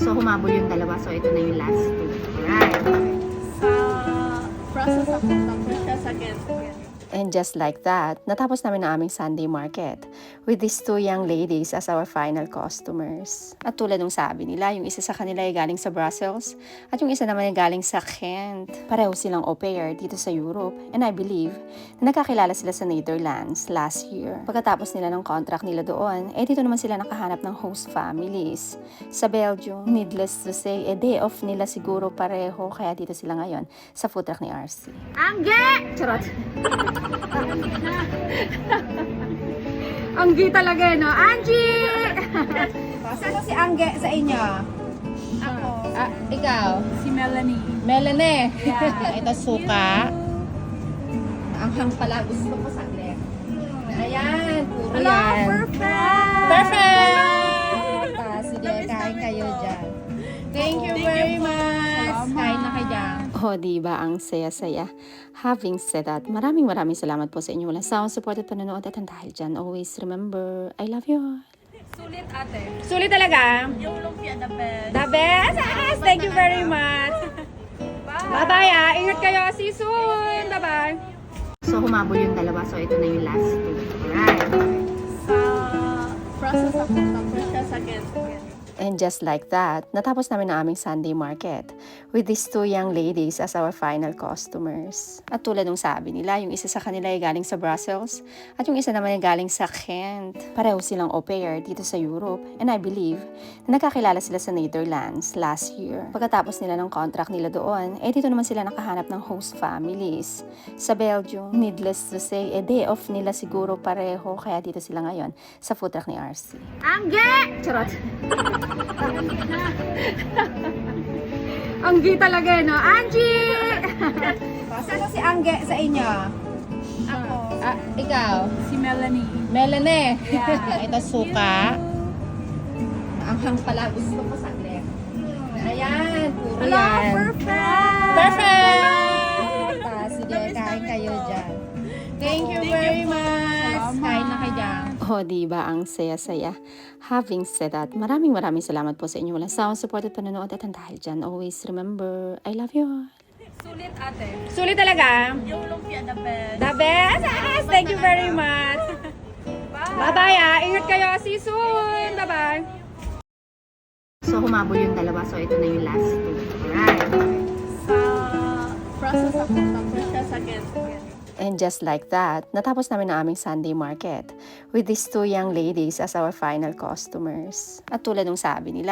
So, humabol yung dalawa. So, ito na yung last two. Alright. Process ako. Tapos siya sa again. And just like that, natapos namin ang aming Sunday market with these two young ladies as our final customers. At tulad ng sabi nila, yung isa sa kanila ay galing sa Brussels at yung isa naman ay galing sa Kent. Pareho silang au pair dito sa Europe and I believe na nagkakilala sila sa Netherlands last year. Pagkatapos nila ng contract nila doon, dito naman sila nakahanap ng host families. Sa Belgium, needless to say, day off nila siguro pareho kaya dito sila ngayon sa food truck ni RC. Angge! Charot. Anggi talaga, no? Angie! Sino si Angge sa inyo? Ako. Ikaw? Si Melanie. Melanie. Yeah. Ito suka. Anghang pala. Gusto ko saglit. Ayan. Puro Hello, yan. perfect! Perfect! Sige, kain kayo dyan. Thank you very much. Salamat. Kain na kayo dyan. Oh, diba ang saya-saya. Having said that, maraming salamat po sa inyo. Walang sound support at panonood at dahil dyan, always remember, I love you all. Sulit ate. Sulit talaga. Yung lumpia the best. The best! Yes! Thank you very much. Bye-bye. Ingat kayo. See you soon. Bye-bye. So, humabol yung dalawa. So, ito na yung last two. Alright. Process ako. Tapos siya sa again. And just like that, natapos namin ang aming Sunday market with these two young ladies as our final customers. At tulad ng sabi nila, yung isa sa kanila ay galing sa Brussels at yung isa naman ay galing sa Kent. Pareho silang au pair dito sa Europe and I believe na nagkakilala sila sa Netherlands last year. Pagkatapos nila ng contract nila doon, dito naman sila nakahanap ng host families. Sa Belgium, needless to say, day off nila siguro pareho kaya dito sila ngayon sa food truck ni RC. Angge! Charot. Anggi talaga, no? Angie! Sino si Angge sa inyo? Ako. Ikaw? Si Melanie. Melanie. Yeah. Ito suka. Anghang pala. Gusto ko saglit. Ayan. Puro Hello, yan. perfect! Perfect! Sige, kain kayo dyan. Thank you very much. Salamat. Kain na kayo dyan. Oh, diba ang saya-saya. Having said that, maraming salamat po sa inyo. Walang sound support at panonood at dahil dyan, always remember, I love you all. Sulit ate. Sulit talaga. Yung lumpia the best. The best! Yes! Thank you very much. Bye-bye. Ingat kayo. See you soon. Bye-bye. So, humabol yung dalawa. So, ito na yung last two. Alright. Process ako. Tapos siya sa again. And just like that, natapos namin ang aming Sunday market with these two young ladies as our final customers. At tulad ng sabi nila,